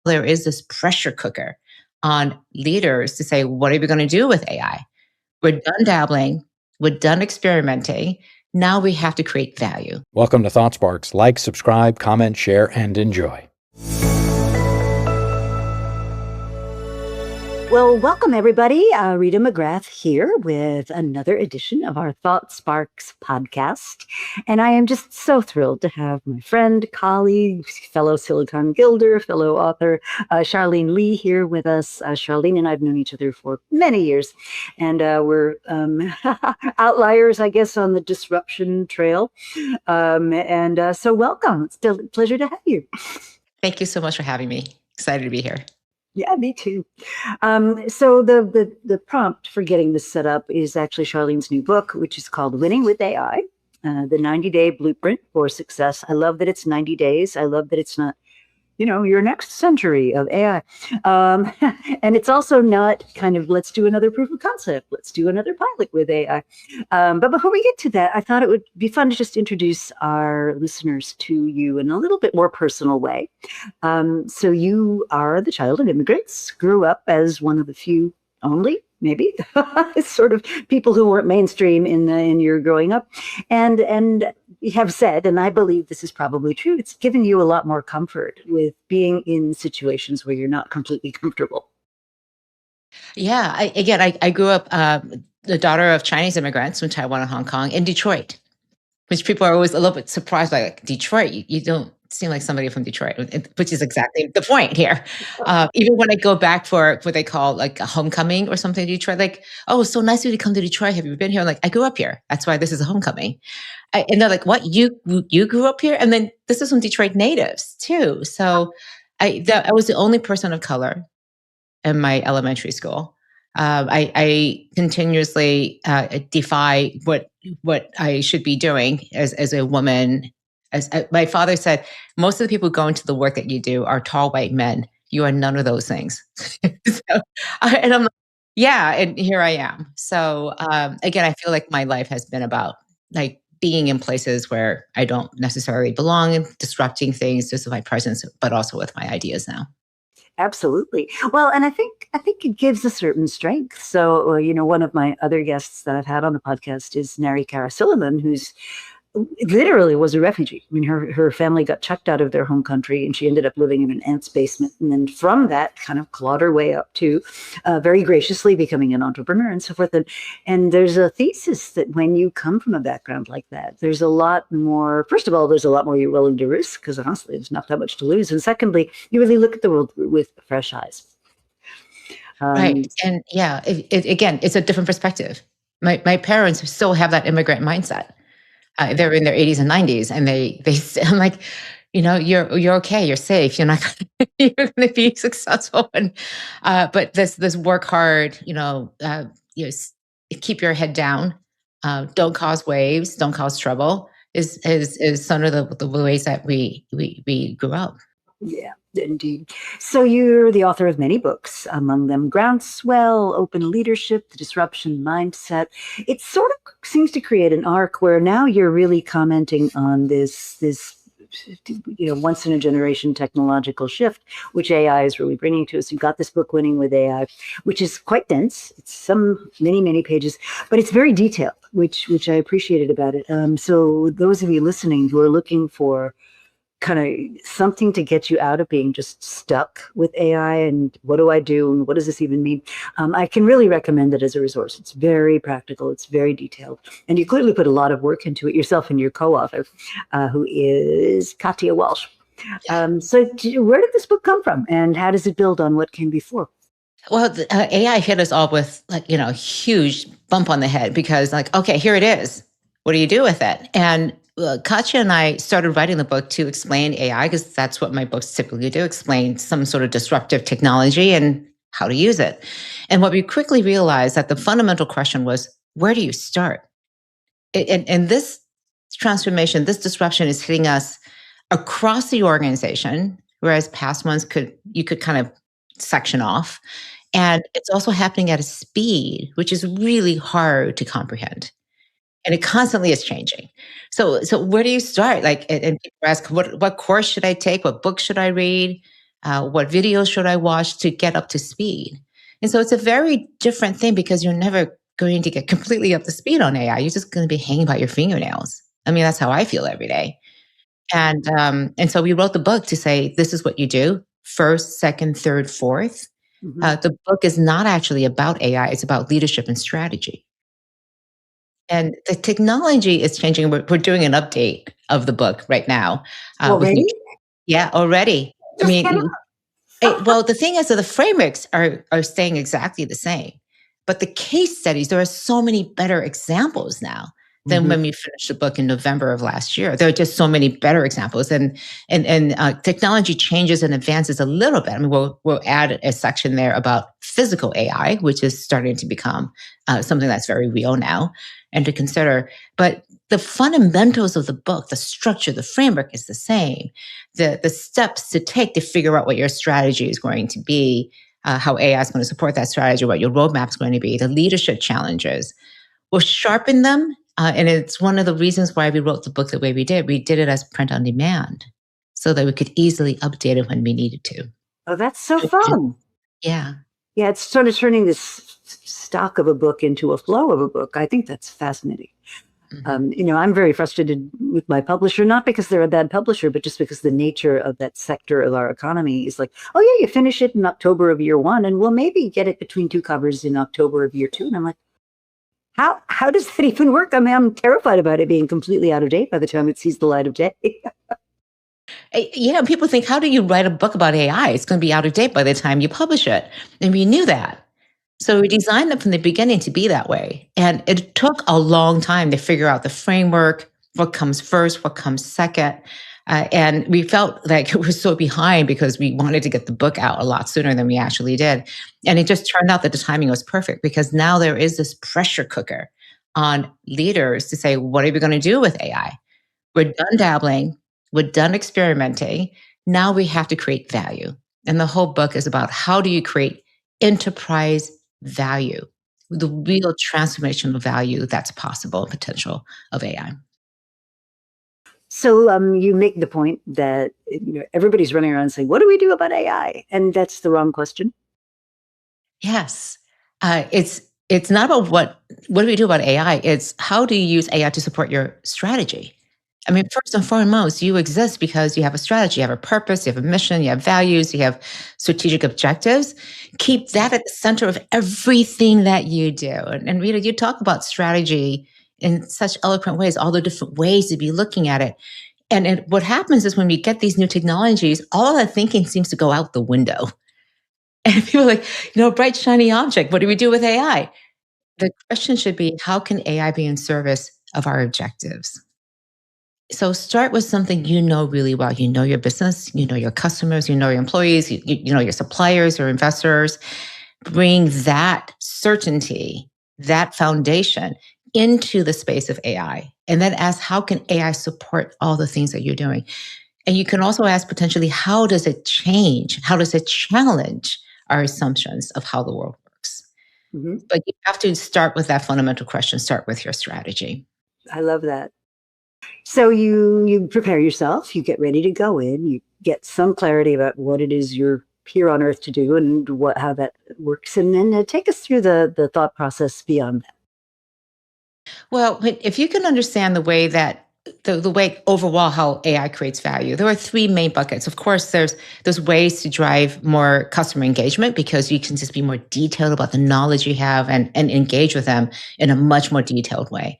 there is this pressure cooker on leaders to say, what are we going to do with AI? We're done dabbling. We're done experimenting. Now we have to create value. Welcome to Thought Sparks. Like, subscribe, comment, share, and enjoy. Well, welcome everybody. Rita McGrath here with another edition of our Thought Sparks podcast. And I am just so thrilled to have my friend, colleague, fellow Silicon Guilder, fellow author, Charlene Lee here with us. Charlene and I have known each other for many years, and we're outliers, I guess, on the disruption trail. So welcome. It's a pleasure to have you. Thank you so much for having me. Excited to be here. Yeah, me too. So the prompt for getting this set up is actually Charlene's new book, which is called Winning with AI, the 90-day blueprint for success. I love that it's 90 days. I love that it's not, your next century of AI. And it's also not kind of, let's do another proof of concept. Let's do another pilot with AI. But before we get to that, I thought it would be fun to just introduce our listeners to you in a little bit more personal way. So you are the child of immigrants, grew up as one of the few only, maybe, sort of people who weren't mainstream in your growing up. And you have said, and I believe this is probably true, it's given you a lot more comfort with being in situations where you're not completely comfortable. Yeah, I grew up the daughter of Chinese immigrants from Taiwan and Hong Kong in Detroit, which people are always a little bit surprised by. Like, Detroit, you don't seem like somebody from Detroit, which is exactly the point here. Even when I go back for what they call like a homecoming or something in Detroit, like, oh, it's so nice of you to come to Detroit. Have you been here? I'm like, I grew up here. That's why this is a homecoming. And they're like, what? You grew up here? And then this is from Detroit natives too. So I was the only person of color in my elementary school. I continuously defy what I should be doing as a woman. As my father said, most of the people who go into the work that you do are tall white men. You are none of those things. And I'm like, yeah, and here I am. So again, I feel like my life has been about like being in places where I don't necessarily belong and disrupting things just with my presence, but also with my ideas now. Absolutely. Well, and I think it gives a certain strength. So, one of my other guests that I've had on the podcast is Nari Karasilliman, who's literally was a refugee. I mean, her family got chucked out of their home country, and she ended up living in an aunt's basement. And then from that, kind of clawed her way up to very graciously becoming an entrepreneur and so forth. And there's a thesis that when you come from a background like that, there's a lot more. First of all, there's a lot more you're willing to risk because honestly, there's not that much to lose. And secondly, you really look at the world with fresh eyes. Right. And yeah, again, it's a different perspective. My parents still have that immigrant mindset. They're in their 80s and 90s, and they I'm like, you're okay, you're safe, you're not you're going to be successful, and but this work hard, keep your head down, don't cause waves, don't cause trouble is some of the ways that we grew up. Yeah, indeed. So you're the author of many books, among them Groundswell, Open Leadership, The Disruption Mindset. It sort of seems to create an arc where now you're really commenting on this once in a generation technological shift, which AI is really bringing to us. You've got this book, Winning with AI, which is quite dense. It's many pages, but it's very detailed, which I appreciated about it. So those of you listening who are looking for kind of something to get you out of being just stuck with AI and what do I do and what does this even mean? I can really recommend it as a resource. It's very practical. It's very detailed. And you clearly put a lot of work into it yourself and your co-author, who is Katya Walsh. So where did this book come from and how does it build on what came before? Well, AI hit us all with a huge bump on the head because okay, here it is. What do you do with it? And Katya and I started writing the book to explain AI because that's what my books typically do, explain some sort of disruptive technology and how to use it. And what we quickly realized that the fundamental question was, where do you start? And this transformation, this disruption is hitting us across the organization, whereas past ones you could kind of section off. And it's also happening at a speed, which is really hard to comprehend. And it constantly is changing. So where do you start? And people ask, what course should I take? What book should I read? What videos should I watch to get up to speed? And so it's a very different thing because you're never going to get completely up to speed on AI. You're just going to be hanging by your fingernails. I mean, that's how I feel every day. And so we wrote the book to say this is what you do first, second, third, fourth. The book is not actually about AI; it's about leadership and strategy. And the technology is changing. We're doing an update of the book right now with new. Already? Yeah, already. I Just came mean, well, the thing is that the frameworks are staying exactly the same, but the case studies, there are so many better examples now than Mhm. when we finished the book in November of last year. There are just so many better examples, and technology changes and advances a little bit. I mean, we'll add a section there about physical AI, which is starting to become something that's very real now and to consider. But the fundamentals of the book, the structure, the framework is the same. The steps to take to figure out what your strategy is going to be, how AI is going to support that strategy, what your roadmap is going to be, the leadership challenges. We'll sharpen them. And it's one of the reasons why we wrote the book the way we did. We did it as print on demand so that we could easily update it when we needed to. Oh, that's so fun. Yeah. Yeah, it's sort of turning this stock of a book into a flow of a book. I think that's fascinating. I'm very frustrated with my publisher, not because they're a bad publisher, but just because the nature of that sector of our economy is like, oh yeah, you finish it in October of year one, and we'll maybe get it between two covers in October of year two. And I'm like, how does that even work? I mean, I'm terrified about it being completely out of date by the time it sees the light of day. Yeah, people think, how do you write a book about AI? It's going to be out of date by the time you publish it. And we knew that. So we designed it from the beginning to be that way. And it took a long time to figure out the framework, what comes first, what comes second. And we felt like it was so behind because we wanted to get the book out a lot sooner than we actually did. And it just turned out that the timing was perfect because now there is this pressure cooker on leaders to say, what are we going to do with AI? We're done dabbling, we're done experimenting. Now we have to create value. And the whole book is about how do you create enterprise value, the real transformational value that's possible and potential of AI. So you make the point that everybody's running around saying, what do we do about AI? And that's the wrong question. Yes. It's not about what do we do about AI? It's how do you use AI to support your strategy? I mean, first and foremost, you exist because you have a strategy, you have a purpose, you have a mission, you have values, you have strategic objectives. Keep that at the center of everything that you do. And Rita, you talk about strategy in such eloquent ways, all the different ways to be looking at it. And what happens is when we get these new technologies, all of that thinking seems to go out the window. And people are like, bright, shiny object. What do we do with AI? The question should be, how can AI be in service of our objectives? So start with something you know really well. You know your business, you know your customers, you know your employees, you know your suppliers, your investors. Bring that certainty, that foundation into the space of AI. And then ask, how can AI support all the things that you're doing? And you can also ask potentially, how does it change? How does it challenge our assumptions of how the world works? But you have to start with that fundamental question, start with your strategy. I love that. So you prepare yourself, you get ready to go in, you get some clarity about what it is you're here on earth to do and how that works. And then take us through the thought process beyond that. Well, if you can understand the way that the way overall how AI creates value, there are three main buckets. Of course, there's ways to drive more customer engagement because you can just be more detailed about the knowledge you have and engage with them in a much more detailed way.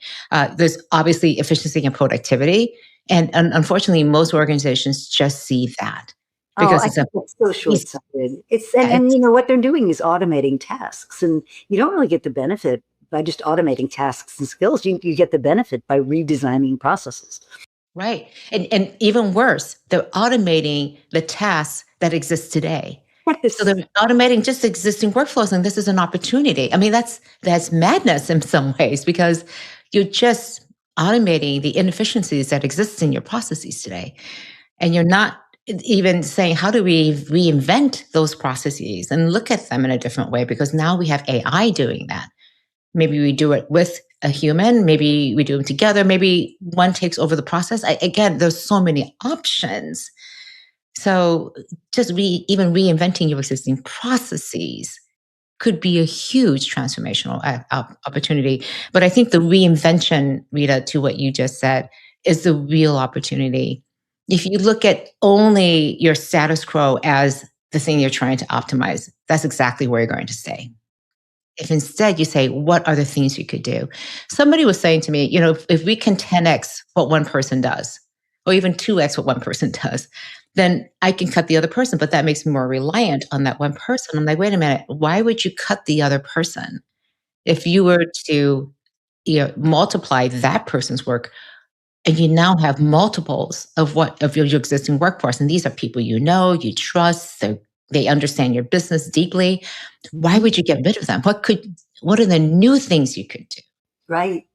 There's obviously efficiency and productivity, and unfortunately, most organizations just see that Oh, because I it's a think that's so short-sighted. It's yeah, and what they're doing is automating tasks, and you don't really get the benefit by just automating tasks and skills. You get the benefit by redesigning processes. right. And even worse, they're automating the tasks that exist today. So Yes. they're automating just existing workflows, and this is an opportunity. I mean, that's madness in some ways because you're just automating the inefficiencies that exist in your processes today. And you're not even saying, how do we reinvent those processes and look at them in a different way? Because now we have AI doing that. Maybe we do it with a human. Maybe we do them together. Maybe one takes over the process. Again, there's so many options. So just even reinventing your existing processes could be a huge transformational opportunity. But I think the reinvention, Rita, to what you just said, is the real opportunity. If you look at only your status quo as the thing you're trying to optimize, that's exactly where you're going to stay. If instead you say, what are the things you could do? Somebody was saying to me, if we can 10x what one person does, or even 2x what one person does, then I can cut the other person, but that makes me more reliant on that one person. I'm like, wait a minute, why would you cut the other person? If you were to multiply that person's work, and you now have multiples of your existing workforce, and these are people you trust, they understand your business deeply. Why would you get rid of them? What are the new things you could do? Right.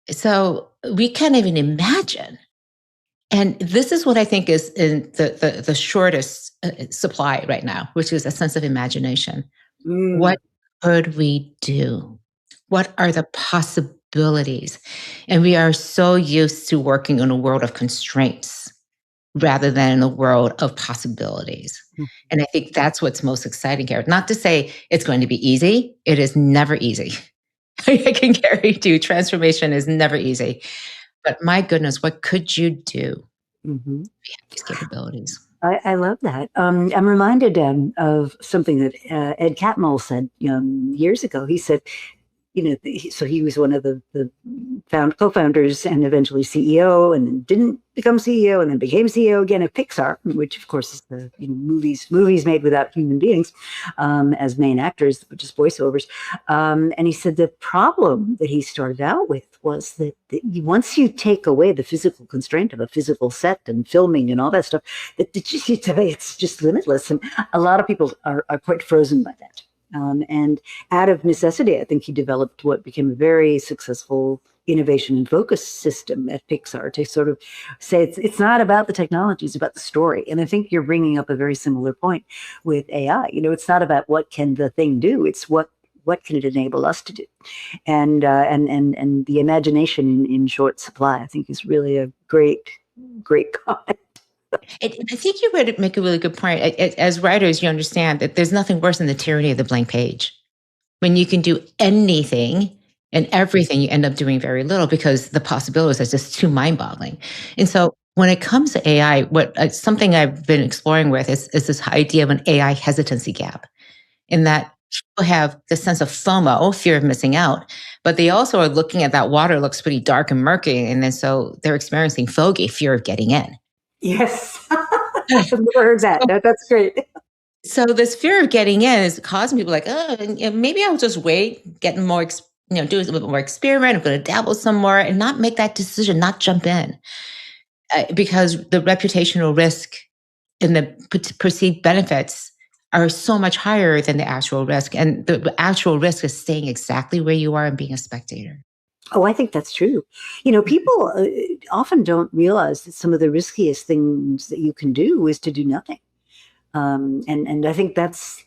So we can't even imagine. And this is what I think is in the shortest supply right now, which is a sense of imagination. What could we do? What are the possibilities? And we are so used to working in a world of constraints rather than in a world of possibilities. And I think that's what's most exciting here. Not to say it's going to be easy. It is never easy. I can guarantee you transformation is never easy. But my goodness, what could you do if you have these capabilities? I love that. I'm reminded of something that Ed Catmull said years ago. He said, so he was one of the co-founders and eventually CEO, and then didn't become CEO, and then became CEO again of Pixar, which of course is the movies made without human beings as main actors, just voiceovers. And he said the problem that he started out with was that once you take away the physical constraint of a physical set and filming and all that stuff, it's just limitless, and a lot of people are quite frozen by that. And out of necessity, I think he developed what became a very successful innovation and focus system at Pixar to sort of say it's not about the technology, it's about the story. And I think you're bringing up a very similar point with AI. It's not about what can the thing do, it's what can it enable us to do. And the imagination in short supply, I think, is really a great comment. I think you would make a really good point. As writers, you understand that there's nothing worse than the tyranny of the blank page. When you can do anything and everything, you end up doing very little because the possibilities are just too mind-boggling. And so when it comes to AI, something I've been exploring with is this idea of an AI hesitancy gap, in that people have this sense of FOMO, fear of missing out, but they also are looking at that water looks pretty dark and murky, and then so they're experiencing FOGI, fear of getting in. Yes. I've never heard that. That's great. So this fear of getting in is causing people like, oh, maybe I'll just wait, get more, do a little bit more experiment. I'm going to dabble some more and not make that decision, not jump in, because the reputational risk and the perceived benefits are so much higher than the actual risk. And the actual risk is staying exactly where you are and being a spectator. Oh, I think that's true. People often don't realize that some of the riskiest things that you can do is to do nothing. And I think that's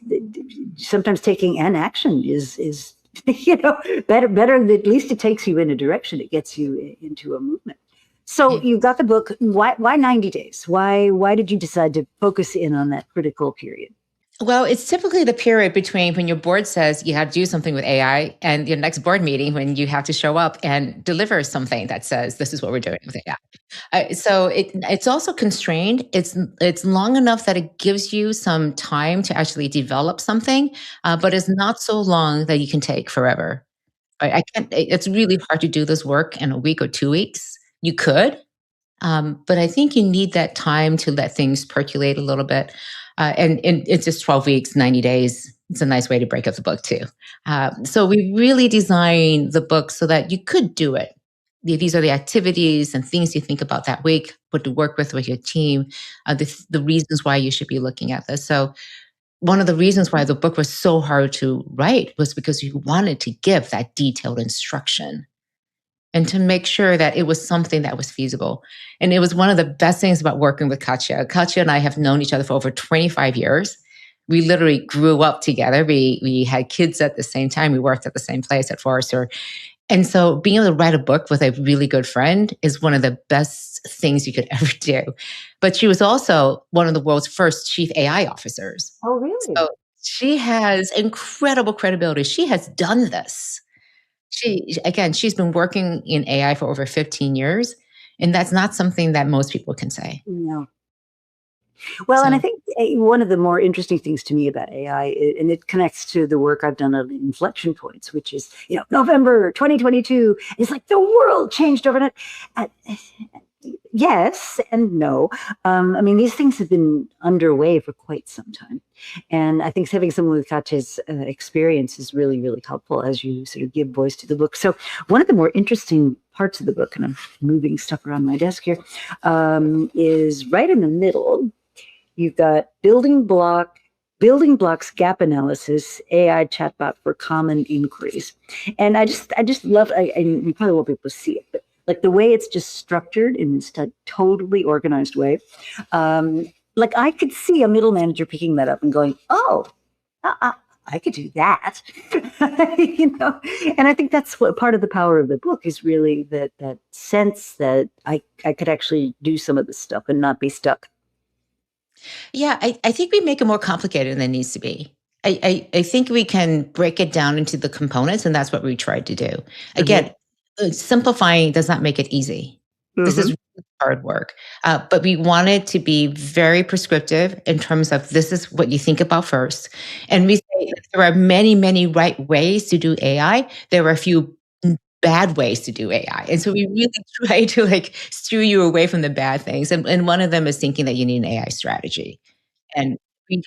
sometimes taking an action is better. At least it takes you in a direction. It gets you into a movement. So you got the book. Why 90 days? Why did you decide to focus in on that critical period? Well, it's typically the period between when your board says you have to do something with AI and your next board meeting when you have to show up and deliver something that says, this is what we're doing with AI. So it's also constrained. It's long enough that it gives you some time to actually develop something, but it's not so long that you can take forever. It's really hard to do this work in a week or 2 weeks. You could, but I think you need that time to let things percolate a little bit. And it's just 12 weeks, 90 days. It's a nice way to break up the book too. So we really designed the book so that you could do it. These are the activities and things you think about that week, what to work with your team, the reasons why you should be looking at this. So one of the reasons why the book was so hard to write was because you wanted to give that detailed instruction and to make sure that it was something that was feasible. And it was one of the best things about working with Katya. Katya and I have known each other for over 25 years. We literally grew up together. We had kids at the same time. We worked at the same place at Forrester. And so being able to write a book with a really good friend is one of the best things you could ever do. But she was also one of the world's first chief AI officers. Oh, really? So she has incredible credibility. She has done this. She's been working in AI for over 15 years, and that's not something that most people can say. No. Well, and I So, think one of the more interesting things to me about AI, and it connects to the work I've done on inflection points, which is, November 2022, it's like the world changed overnight. Uh, yes and no. I mean, these things have been underway for quite some time. And I think having someone with Katya's experience is really, really helpful as you sort of give voice to the book. So one of the more interesting parts of the book, and I'm moving stuff around my desk here, is right in the middle. You've got building blocks gap analysis, AI chatbot for common inquiries. And I just love, and you probably won't be able to see it, but like the way it's just structured in this totally organized way. Like I could see a middle manager picking that up and going, oh, I could do that. And I think that's what part of the power of the book is, really that sense that I could actually do some of this stuff and not be stuck. yeah, I think we make it more complicated than it needs to be. I think we can break it down into the components, and that's what we tried to do. Again, simplifying does not make it easy. This is really hard work. But we wanted to be very prescriptive in terms of this is what you think about first. And we say that there are many, many right ways to do AI. There are a few bad ways to do AI. And so we really try to like steer you away from the bad things. And one of them is thinking that you need an AI strategy. And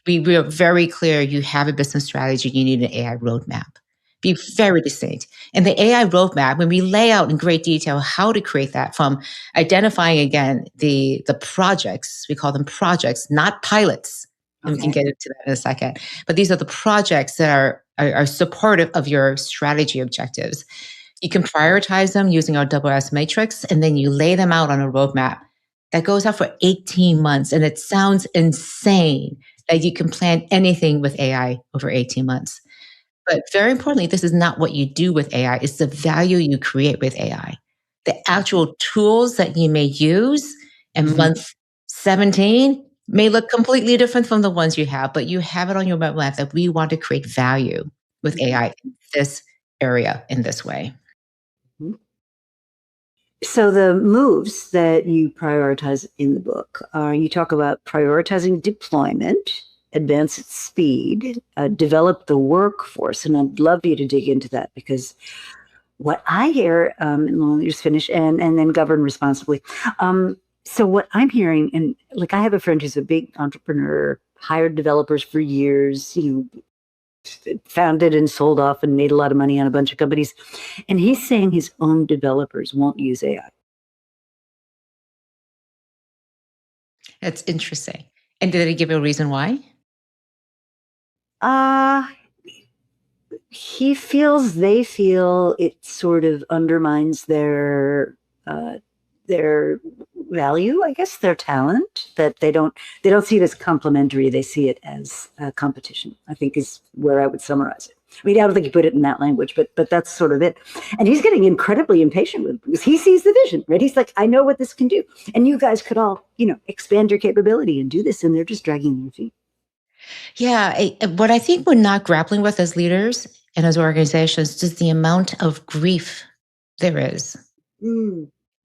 we are very clear you have a business strategy, you need an AI roadmap. Be very distinct. And the AI roadmap, when we lay out in great detail how to create that, from identifying again the projects, we call them projects, not pilots. And we can get into that in a second. But these are the projects that are supportive of your strategy objectives. You can prioritize them using our double S matrix, and then you lay them out on a roadmap that goes out for 18 months. And it sounds insane that you can plan anything with AI over 18 months. But very importantly, this is not what you do with AI, it's the value you create with AI. The actual tools that you may use in month 17 may look completely different from the ones you have, but you have it on your roadmap that we want to create value with AI in this area in this way. So the moves that you prioritize in the book are, you talk about prioritizing deployment, advance its speed, develop the workforce. And I'd love you to dig into that, because what I hear, and let me just finish, and then govern responsibly. So what I'm hearing, and like I have a friend who's a big entrepreneur, hired developers for years, founded and sold off and made a lot of money on a bunch of companies. And he's saying his own developers won't use AI. That's interesting. And did he give you a reason why? They feel it sort of undermines their value, I guess, their talent, that they don't see it as complementary. They see it as competition, I think is where I would summarize it. I mean, I don't think he put it in that language, but that's sort of it. And he's getting incredibly impatient with it, because he sees the vision, right? He's like, I know what this can do. And you guys could all, expand your capability and do this. And they're just dragging their feet. Yeah. What I think we're not grappling with as leaders and as organizations is the amount of grief there is.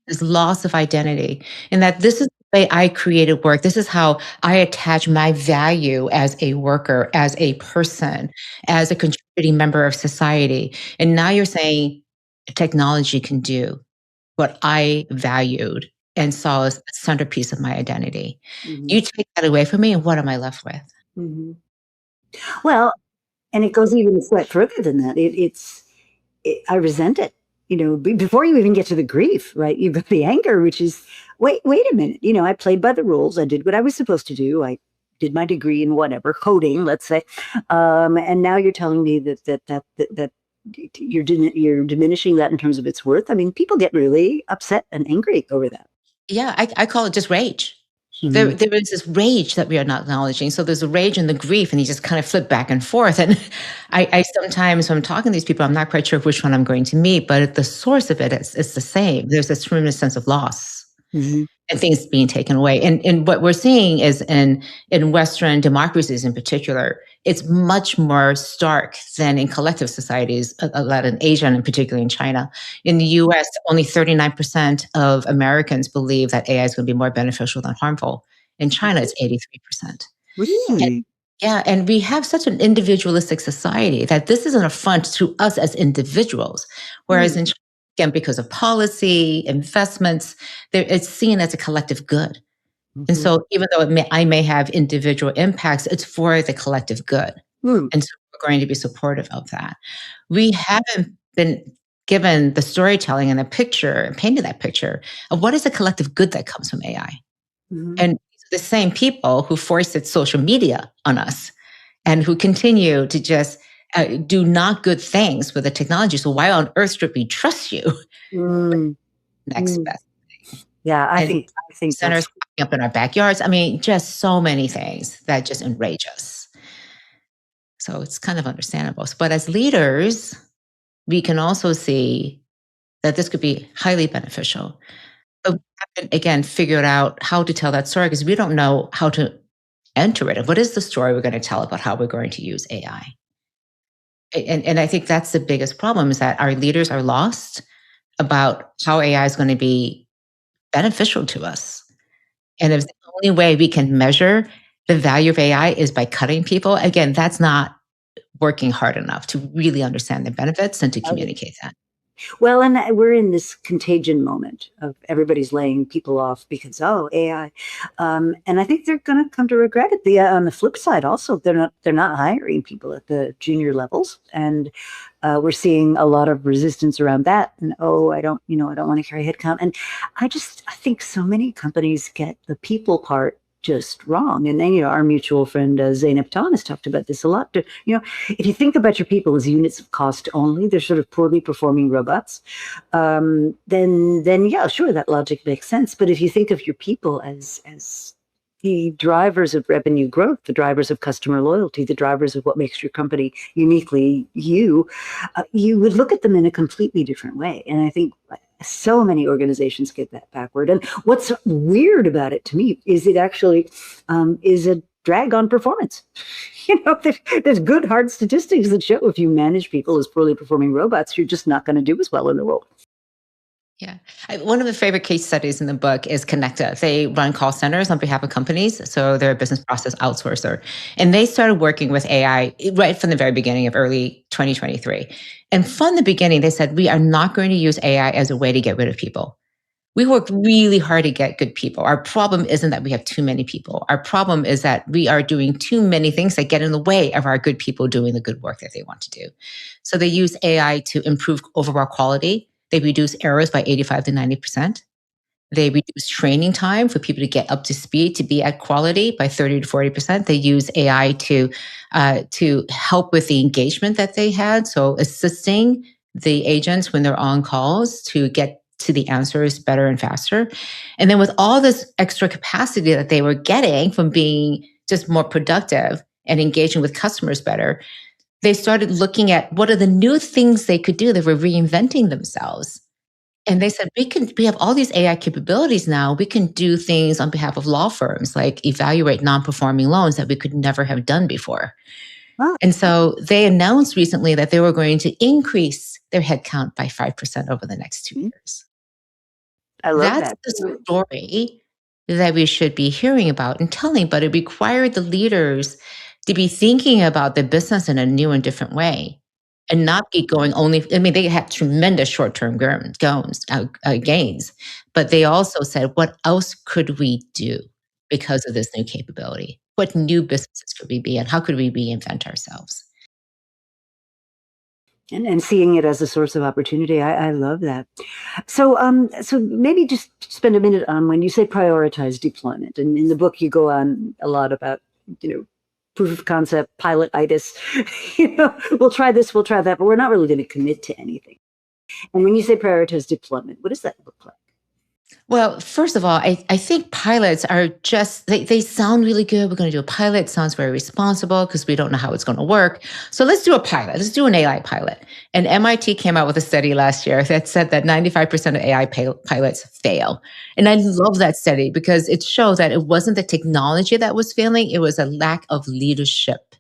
This loss of identity, and that this is the way I created work. This is how I attach my value as a worker, as a person, as a contributing member of society. And now you're saying technology can do what I valued and saw as a centerpiece of my identity. You take that away from me, and what am I left with? Well, and it goes even a step further than that. I resent it. Before you even get to the grief, right? You've got the anger, which is, wait a minute. I played by the rules. I did what I was supposed to do. I did my degree in whatever, coding, let's say. And now you're telling me that you're diminishing that in terms of its worth. I mean, people get really upset and angry over that. Yeah, I call it just rage. Mhm. There is this rage that we are not acknowledging. So there's a rage and the grief, and you just kind of flip back and forth. And I sometimes, when I'm talking to these people, I'm not quite sure which one I'm going to meet, but the source of it is the same. There's this tremendous sense of loss Mhm. and things being taken away. And what we're seeing is in Western democracies in particular, it's much more stark than in collective societies, a lot in Asia and particularly in China. In the US, only 39% of Americans believe that AI is going to be more beneficial than harmful. In China, it's 83%. And Really? yeah, and we have such an individualistic society that this is an affront to us as individuals. Whereas Mm. in China, again, because of policy, investments, it's seen as a collective good. And Mhm. so even though I may have individual impacts, it's for the collective good. Mm. And so we're going to be supportive of that. We haven't been given the storytelling and the picture and painted that picture of what is the collective good that comes from AI. Mhm. And the same people who foisted social media on us and who continue to just do not good things with the technology. So why on earth should we trust you? Mm. Next Mm. best. Yeah, And I think centers that's popping up in our backyards. I mean, just so many things that just enrage us. So it's kind of understandable. But as leaders, we can also see that this could be highly beneficial. But we haven't, again, figured out how to tell that story because we don't know how to enter it. And what is the story we're going to tell about how we're going to use AI? And I think that's the biggest problem is that our leaders are lost about how AI is going to be beneficial to us. And if the only way we can measure the value of AI is by cutting people, again, that's not working hard enough to really understand the benefits and to communicate that. well, and we're in this contagion moment of everybody's laying people off because AI, and I think they're going to come to regret it. On the flip side, also they're not hiring people at the junior levels, and we're seeing a lot of resistance around that. And I don't want to carry headcount. And I think so many companies get the people part just wrong. And then, our mutual friend Zainab Tan has talked about this a lot. If you think about your people as units of cost only, they're sort of poorly performing robots. Then yeah, sure, that logic makes sense. But if you think of your people as the drivers of revenue growth, the drivers of customer loyalty, the drivers of what makes your company uniquely you, you would look at them in a completely different way. And I think so many organizations get that backward. And what's weird about it to me is it actually is a drag on performance. There's good hard statistics that show if you manage people as poorly performing robots, you're just not going to do as well in the world. Yeah. One of the favorite case studies in the book is Connecta. They run call centers on behalf of companies. So they're a business process outsourcer. And they started working with AI right from the very beginning of early 2023. And from the beginning, they said, we are not going to use AI as a way to get rid of people. We work really hard to get good people. Our problem isn't that we have too many people. Our problem is that we are doing too many things that get in the way of our good people doing the good work that they want to do. So they use AI to improve overall quality. They reduce errors by 85 to 90%. They reduce training time for people to get up to speed to be at quality by 30 to 40%. They use AI to help with the engagement that they had. So assisting the agents when they're on calls to get to the answers better and faster. And then with all this extra capacity that they were getting from being just more productive and engaging with customers better, they started looking at what are the new things they could do. They were reinventing themselves. And they said, we have all these AI capabilities now. We can do things on behalf of law firms, like evaluate non-performing loans that we could never have done before. Wow. And so they announced recently that they were going to increase their headcount by 5% over the next 2 years. I love That's that. the story that we should be hearing about and telling, but it required the leaders to be thinking about the business in a new and different way and not be going only. I mean, they had tremendous short-term gains, but they also said, what else could we do because of this new capability? What new businesses could we be and how could we reinvent ourselves? And seeing it as a source of opportunity, I love that. So maybe just spend a minute on when you say prioritize deployment. And in the book, you go on a lot about, proof of concept, pilot-itis. We'll try this, we'll try that, but we're not really going to commit to anything. And when you say prioritize deployment, what does that look like? Well, first of all, I think pilots are just, they sound really good. We're going to do a pilot. It sounds very responsible because we don't know how it's going to work. So let's do a pilot. Let's do an AI pilot. And MIT came out with a study last year that said that 95% of AI pilots fail. And I love that study because it showed that it wasn't the technology that was failing, it was a lack of leadership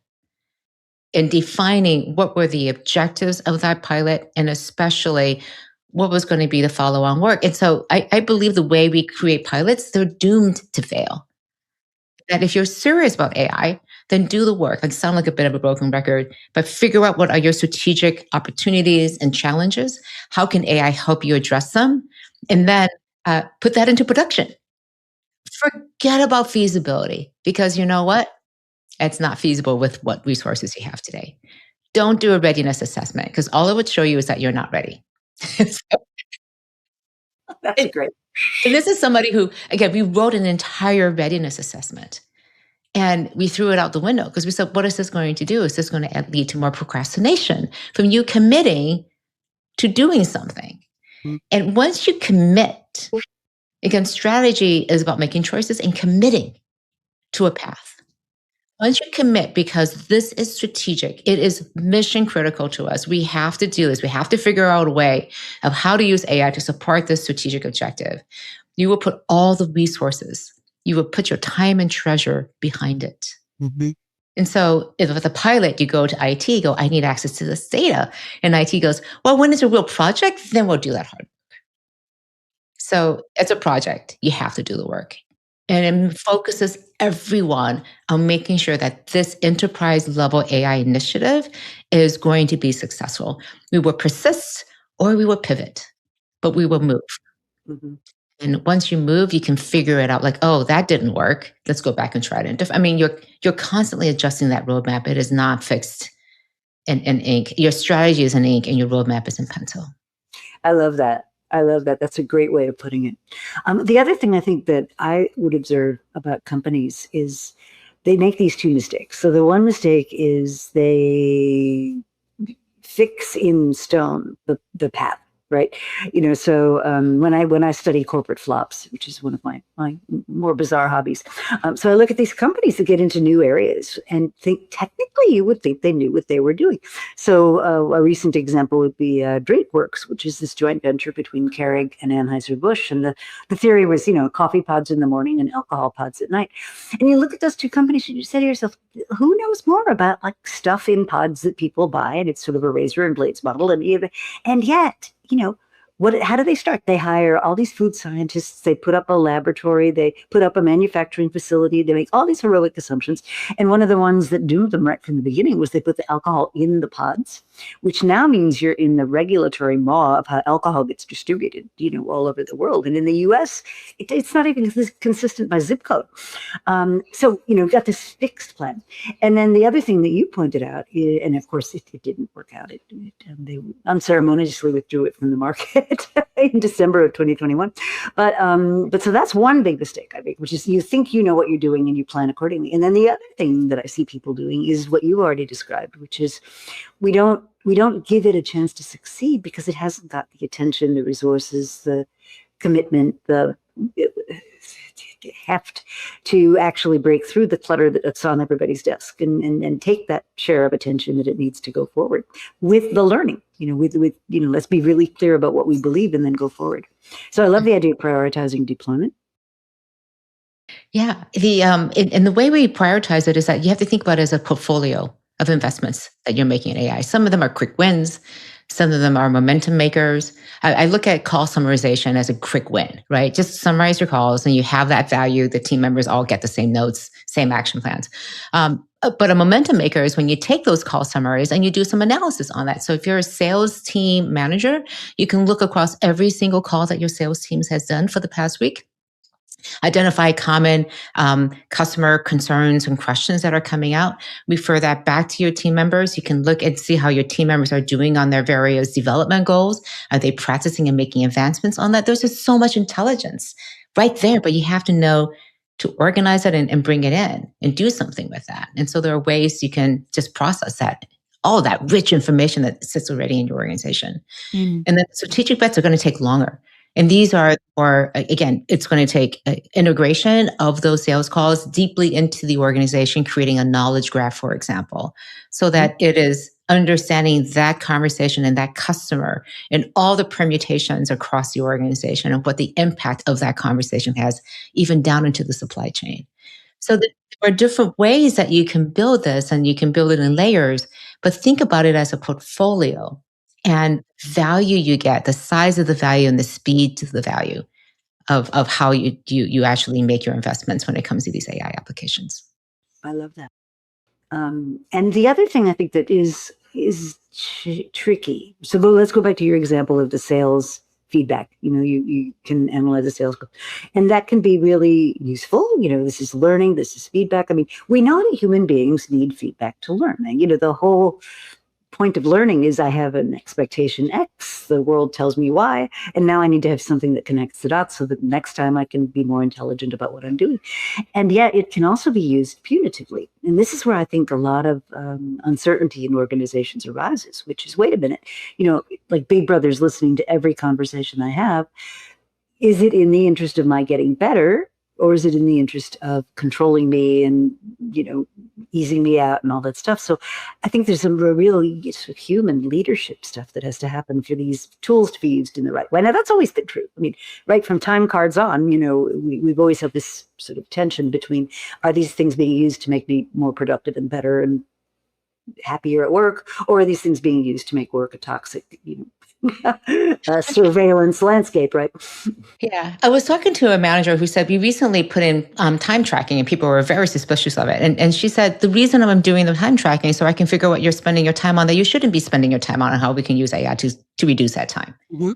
in defining what were the objectives of that pilot, and especially what was going to be the follow-on work. And so I believe the way we create pilots, they're doomed to fail. That if you're serious about AI, then do the work. Like, sound like a bit of a broken record, but figure out what are your strategic opportunities and challenges. How can AI help you address them? And then put that into production. Forget about feasibility, because you know what? It's not feasible with what resources you have today. Don't do a readiness assessment, because all it would show you is that you're not ready. So, That's and, great. and this is somebody who, again, we wrote an entire readiness assessment and we threw it out the window because we said, what is this going to do? Is this going to lead to more procrastination from you committing to doing something? Mm. And once you commit, again, strategy is about making choices and committing to a path. Once you commit, because this is strategic, it is mission critical to us. We have to do this. We have to figure out a way of how to use AI to support this strategic objective. You will put all the resources, you will put your time and treasure behind it. Mm-hmm. And so if with a pilot, you go to IT, go, I need access to this data. And IT goes, well, when it's a real project, then we'll do that hard. So it's a project. You have to do the work. And it focuses everyone on making sure that this enterprise level AI initiative is going to be successful. We will persist or we will pivot, but we will move. Mm-hmm. And once you move, you can figure it out like, oh, that didn't work. Let's go back and try it. I mean, you're constantly adjusting that roadmap. It is not fixed in ink. Your strategy is in ink and your roadmap is in pencil. I love that. That's a great way of putting it. The other thing I think that I would observe about companies is they make these two mistakes. So the one mistake is they fix in stone the path, right? So when I study corporate flops, which is one of my more bizarre hobbies, so I look at these companies that get into new areas and think technically you would think they knew what they were doing. So a recent example would be DrinkWorks, which is this joint venture between Keurig and Anheuser-Busch, and the theory was coffee pods in the morning and alcohol pods at night. And you look at those two companies and you say to yourself, who knows more about like stuff in pods that people buy? And it's sort of a razor and blades model, and yet, how do they start? They hire all these food scientists. They put up a laboratory. They put up a manufacturing facility. They make all these heroic assumptions. And one of the ones that doomed them right from the beginning was they put the alcohol in the pods, which now means you're in the regulatory maw of how alcohol gets distributed, all over the world. And in the US, it's not even consistent by zip code. So, got this fixed plan. And then the other thing that you pointed out, and of course, it didn't work out. They unceremoniously withdrew it from the market in December of 2021. But so that's one big mistake I make, which is you think you know what you're doing and you plan accordingly. And then the other thing that I see people doing is what you already described, which is we don't give it a chance to succeed because it hasn't got the attention, the resources, the commitment, the heft to actually break through the clutter that's on everybody's desk and take that share of attention that it needs to go forward with the learning, let's be really clear about what we believe and then go forward. So I love the idea of prioritizing deployment. Yeah. And the way we prioritize it is that you have to think about it as a portfolio of investments that you're making in AI. Some of them are quick wins. Some of them are momentum makers. I look at call summarization as a quick win, right? Just summarize your calls and you have that value. The team members all get the same notes, same action plans. But a momentum maker is when you take those call summaries and you do some analysis on that. So if you're a sales team manager, you can look across every single call that your sales team has done for the past week. Identify common customer concerns and questions that are coming out. Refer that back to your team members. You can look and see how your team members are doing on their various development goals. Are they practicing and making advancements on that? There's just so much intelligence right there, but you have to know to organize it and bring it in and do something with that. And so there are ways you can just process that, all that rich information that sits already in your organization. And then strategic bets are going to take longer. And these are, or again, it's going to take integration of those sales calls deeply into the organization, creating a knowledge graph, for example, so that it is understanding that conversation and that customer and all the permutations across the organization and what the impact of that conversation has, even down into the supply chain. So there are different ways that you can build this, and you can build it in layers, but think about it as a portfolio and value you get, the size of the value and the speed to the value of how you actually make your investments when it comes to these AI applications. I love that. And the other thing I think that is tricky. So let's go back to your example of the sales feedback. You can analyze the sales, and that can be really useful. This is learning, this is feedback. I mean, we know that human beings need feedback to learn. And, the whole point of learning is I have an expectation X, the world tells me Y, and now I need to have something that connects the dots so that next time I can be more intelligent about what I'm doing. And yet it can also be used punitively. And this is where I think a lot of uncertainty in organizations arises, which is, wait a minute, like Big Brother's listening to every conversation I have. Is it in the interest of my getting better, or is it in the interest of controlling me and, easing me out and all that stuff? So I think there's some really sort of human leadership stuff that has to happen for these tools to be used in the right way. Now, that's always been true. I mean, right from time cards on, we've always had this sort of tension between, are these things being used to make me more productive and better and happier at work, or are these things being used to make work a toxic, surveillance landscape, right? Yeah. I was talking to a manager who said we recently put in time tracking, and people were very suspicious of it. And she said, the reason I'm doing the time tracking is so I can figure out what you're spending your time on that you shouldn't be spending your time on, and how we can use AI to reduce that time. Mm-hmm.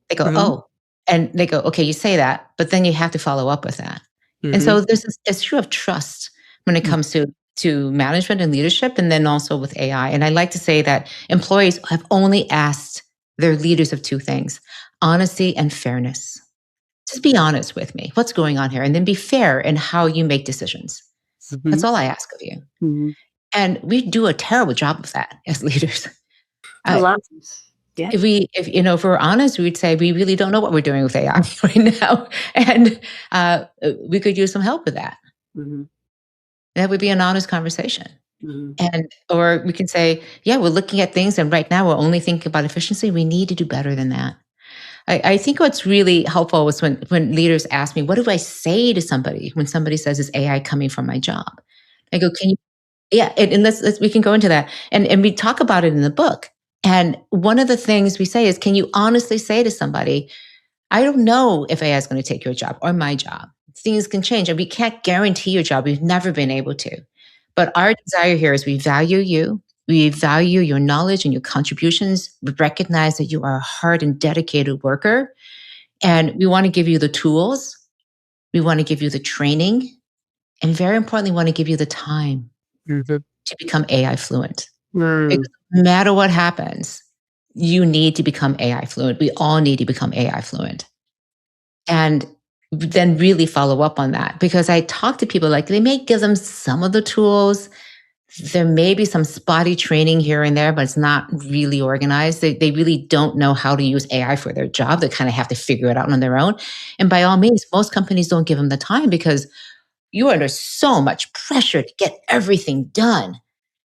They go, oh. And they go, okay, you say that, but then you have to follow up with that. And so there's this issue of trust when it comes to management and leadership, and then also with AI. And I like to say that employees have only asked their leaders of two things: honesty and fairness. Just be honest with me. What's going on here? And then be fair in how you make decisions. That's all I ask of you. And we do a terrible job of that as leaders. A lot. Yeah. If we're honest, we'd say we really don't know what we're doing with AI right now, and we could use some help with that. That would be an honest conversation. Or we can say, yeah, we're looking at things, and right now we're only thinking about efficiency. We need to do better than that. I think what's really helpful was when leaders ask me, what do I say to somebody when somebody says, is AI coming from my job? I go, can you? Yeah, and we can go into that. And we talk about it in the book. And one of the things we say is, can you honestly say to somebody, I don't know if AI is going to take your job or my job. Things can change, and we can't guarantee your job. We've never been able to. But our desire here is we value you. We value your knowledge and your contributions. We recognize that you are a hard and dedicated worker. And we want to give you the tools. We want to give you the training. And very importantly, we want to give you the time to become AI fluent. Because no matter what happens, you need to become AI fluent. We all need to become AI fluent. And then really follow up on that. Because I talk to people, like, they may give them some of the tools. There may be some spotty training here and there, but it's not really organized. They really don't know how to use AI for their job. They kind of have to figure it out on their own. And by all means, most companies don't give them the time, because you're under so much pressure to get everything done.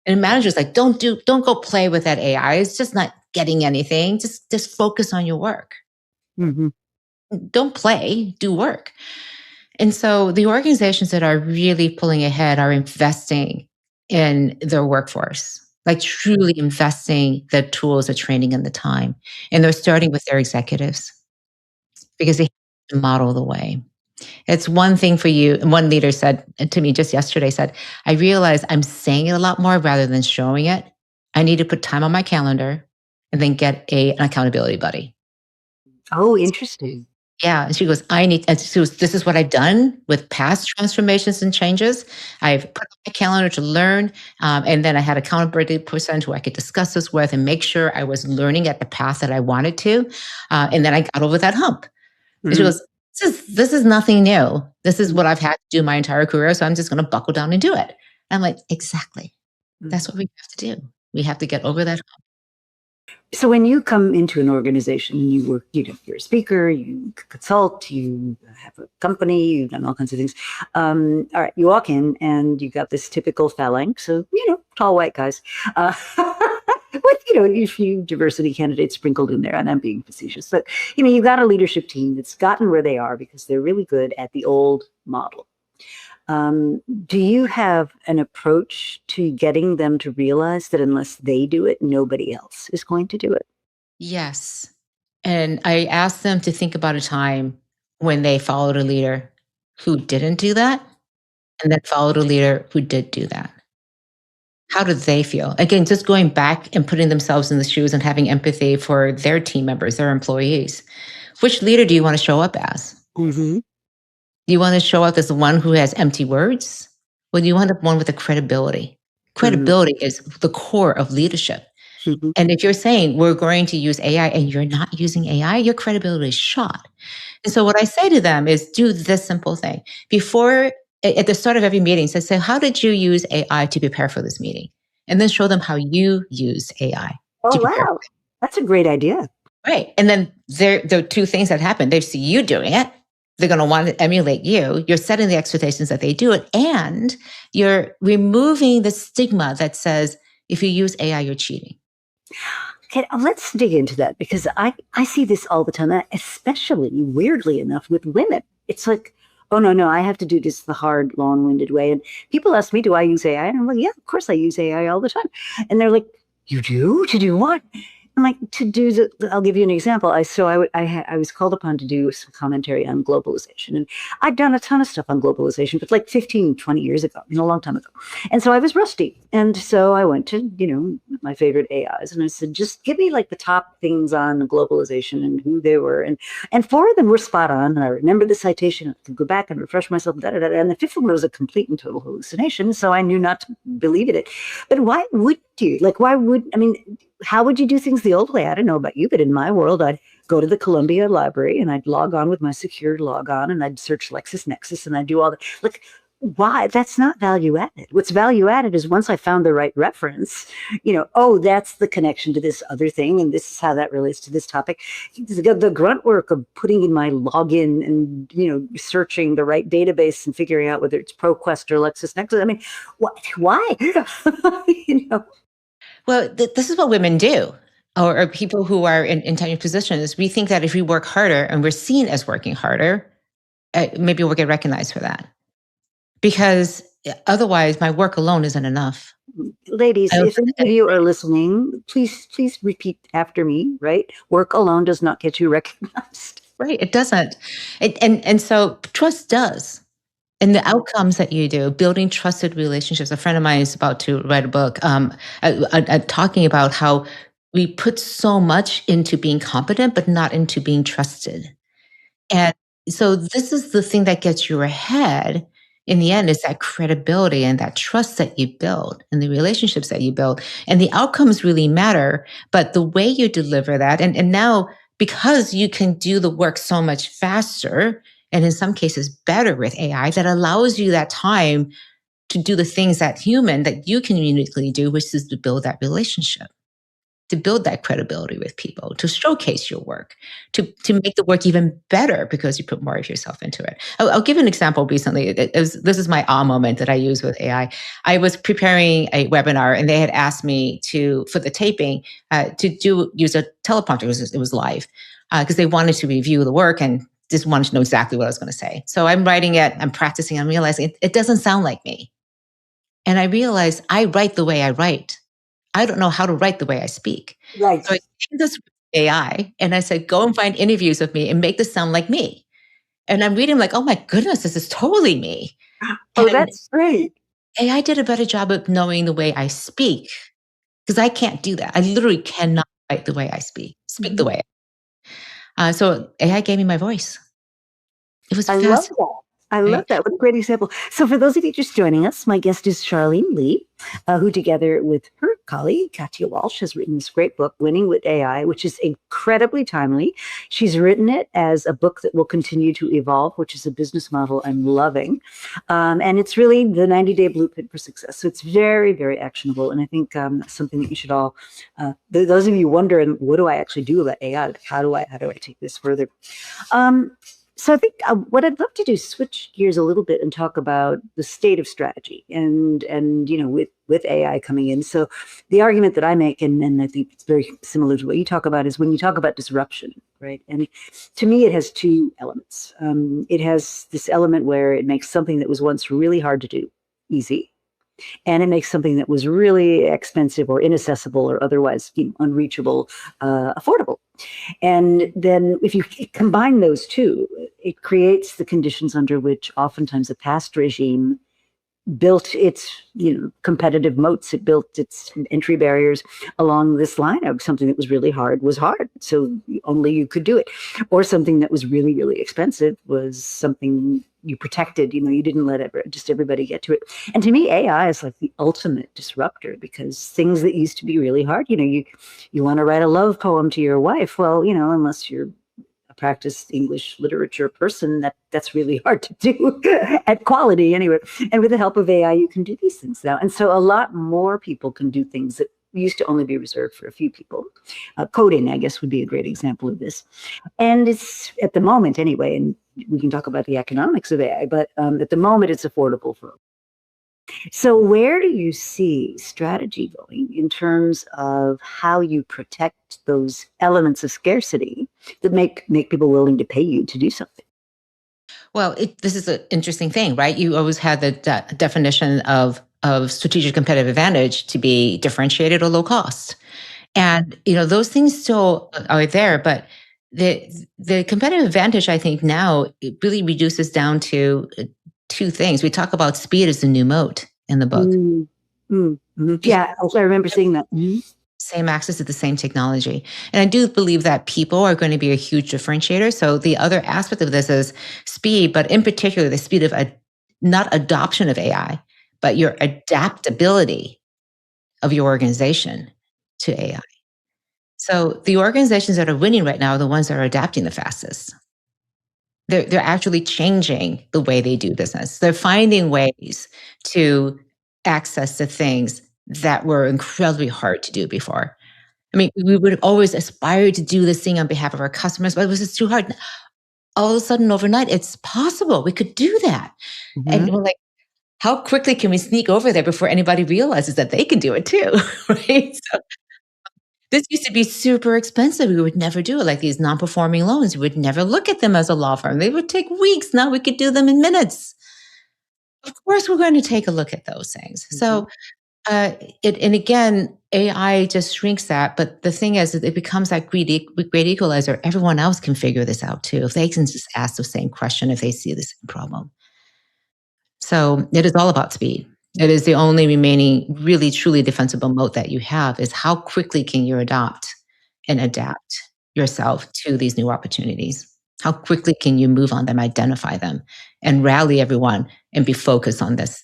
And managers like, don't go play with that AI. It's just not getting anything. Just focus on your work. Don't play, do work. And so the organizations that are really pulling ahead are investing in their workforce, like truly investing the tools, the training, and the time. And they're starting with their executives, because they have to model the way. It's one thing for you. And one leader said to me just yesterday, said, I realize I'm saying it a lot more rather than showing it. I need to put time on my calendar and then get an accountability buddy. Oh, interesting. Yeah. And she goes, this is what I've done with past transformations and changes. I've put on my calendar to learn. And then I had accountability person who I could discuss this with and make sure I was learning at the path that I wanted to. And then I got over that hump. And she goes, this is nothing new. This is what I've had to do my entire career. So I'm just going to buckle down and do it. And I'm like, exactly. That's what we have to do. We have to get over that hump. So when you come into an organization and you work, you're a speaker, you consult, you have a company, you've done all kinds of things. All right, you walk in and you got this typical phalanx of, tall white guys, with, a few diversity candidates sprinkled in there. And I'm being facetious, but, you've got a leadership team that's gotten where they are because they're really good at the old model. Do you have an approach to getting them to realize that unless they do it, nobody else is going to do it? Yes. And I asked them to think about a time when they followed a leader who didn't do that and then followed a leader who did do that. How did they feel? Again, just going back and putting themselves in the shoes and having empathy for their team members, their employees. Which leader do you want to show up as? Mm-hmm. Do you want to show up as the one who has empty words? Or do you want the one with the credibility? Credibility is the core of leadership. Mm-hmm. And if you're saying we're going to use AI and you're not using AI, your credibility is shot. And so what I say to them is do this simple thing. Before, at the start of every meeting, say, how did you use AI to prepare for this meeting? And then show them how you use AI. Oh, wow. That's a great idea. Right. And then there are two things that happen. They see you doing it. They're going to want to emulate you. You're setting the expectations that they do it. And you're removing the stigma that says, if you use AI, you're cheating. Okay, let's dig into that because I see this all the time, especially weirdly enough with women. It's like, oh, no, I have to do this the hard, long-winded way. And people ask me, do I use AI? And I'm like, yeah, of course I use AI all the time. And they're like, you do? To do what? I'm like, I'll give you an example. I was called upon to do some commentary on globalization. And I'd done a ton of stuff on globalization, but like 15, 20 years ago, a long time ago. And so I was rusty. And so I went to, my favorite AIs. And I said, just give me like the top things on globalization and who they were. And four of them were spot on. And I remember the citation. I could go back and refresh myself. And the fifth one was a complete and total hallucination. So I knew not to believe in it. But why would you? How would you do things the old way? I don't know about you, but in my world, I'd go to the Columbia Library and I'd log on with my secure logon and I'd search LexisNexis and I'd do all that. Like, why? That's not value added. What's value added is once I found the right reference, that's the connection to this other thing. And this is how that relates to this topic. The grunt work of putting in my login and, searching the right database and figuring out whether it's ProQuest or LexisNexis. I mean, why? Well, this is what women do, or people who are in tenured positions. We think that if we work harder and we're seen as working harder, maybe we'll get recognized for that. Because otherwise, my work alone isn't enough. Ladies, if any of you are listening, please repeat after me, right? Work alone does not get you recognized. Right, it doesn't. And so trust does. And the outcomes that you do, building trusted relationships. A friend of mine is about to write a book talking about how we put so much into being competent, but not into being trusted. And so this is the thing that gets you ahead in the end, is that credibility and that trust that you build and the relationships that you build. And the outcomes really matter, but the way you deliver that, and now because you can do the work so much faster, and in some cases better with AI, that allows you that time to do the things that you can uniquely do, which is to build that relationship, to build that credibility with people, to showcase your work, to make the work even better because you put more of yourself into it. I'll give an example recently. This is my moment that I use with AI. I was preparing a webinar and they had asked me for the taping, to use a teleprompter. It was live because they wanted to review the work and just wanted to know exactly what I was going to say. So I'm writing it, I'm practicing, I'm realizing it doesn't sound like me. And I realized I write the way I write. I don't know how to write the way I speak. Right. So I gave this AI and I said, go and find interviews with me and make this sound like me. And I'm reading like, oh my goodness, this is totally me. Oh, that's great. AI did a better job of knowing the way I speak because I can't do that. I literally cannot write the way I speak the way so AI gave me my voice. It was fascinating. Love that. I love that. What a great example. So for those of you just joining us, my guest is Charlene Lee, who together with her colleague, Katia Walsh, has written this great book, Winning with AI, which is incredibly timely. She's written it as a book that will continue to evolve, which is a business model I'm loving. And it's really the 90-day blueprint for success. So it's very, very actionable. And I think something that you should all, those of you wondering, what do I actually do about AI? How do I take this further? So I think what I'd love to do is switch gears a little bit and talk about the state of strategy and with AI coming in. So the argument that I make, and I think it's very similar to what you talk about, is when you talk about disruption, right? And to me, it has two elements. It has this element where it makes something that was once really hard to do easy, and it makes something that was really expensive or inaccessible or otherwise unreachable affordable. And then if you combine those two, it creates the conditions under which oftentimes a past regime built its competitive moats. It built its entry barriers along this line of something that was really hard was hard, so only you could do it, or something that was really, really expensive was something you protected. You didn't let everybody get to it. And to me, AI is like the ultimate disruptor, because things that used to be really hard, you want to write a love poem to your wife, well, unless you're a practiced English literature person, that's really hard to do at quality anyway. And with the help of AI, you can do these things now. And so a lot more people can do things that used to only be reserved for a few people. Coding, I guess, would be a great example of this. And it's, at the moment anyway, and we can talk about the economics of AI, but at the moment it's affordable for. So where do you see strategy going in terms of how you protect those elements of scarcity that make people willing to pay you to do something? Well, this is an interesting thing, right? You always had the definition of strategic competitive advantage to be differentiated or low cost. And, those things still are there, but the competitive advantage, I think now, it really reduces down to two things. We talk about speed as the new moat in the book. Yeah, I remember seeing that. Same access to the same technology. And I do believe that people are going to be a huge differentiator. So the other aspect of this is speed, but in particular, the speed of not adoption of AI, but your adaptability of your organization to AI. So the organizations that are winning right now are the ones that are adapting the fastest. They're actually changing the way they do business. They're finding ways to access the things that were incredibly hard to do before. I mean, we would have always aspired to do this thing on behalf of our customers, but it was just too hard. All of a sudden, overnight, it's possible. We could do that. And we're like, how quickly can we sneak over there before anybody realizes that they can do it too, right? So this used to be super expensive. We would never do it. Like these non-performing loans, we would never look at them as a law firm. They would take weeks. Now we could do them in minutes. Of course, we're going to take a look at those things. So, and again, AI just shrinks that. But the thing is, it becomes that great equalizer. Everyone else can figure this out too. If they can just ask the same question, if they see the same problem. So it is all about speed. It is the only remaining really truly defensible moat that you have, is how quickly can you adopt and adapt yourself to these new opportunities? How quickly can you move on them, identify them, and rally everyone and be focused on this?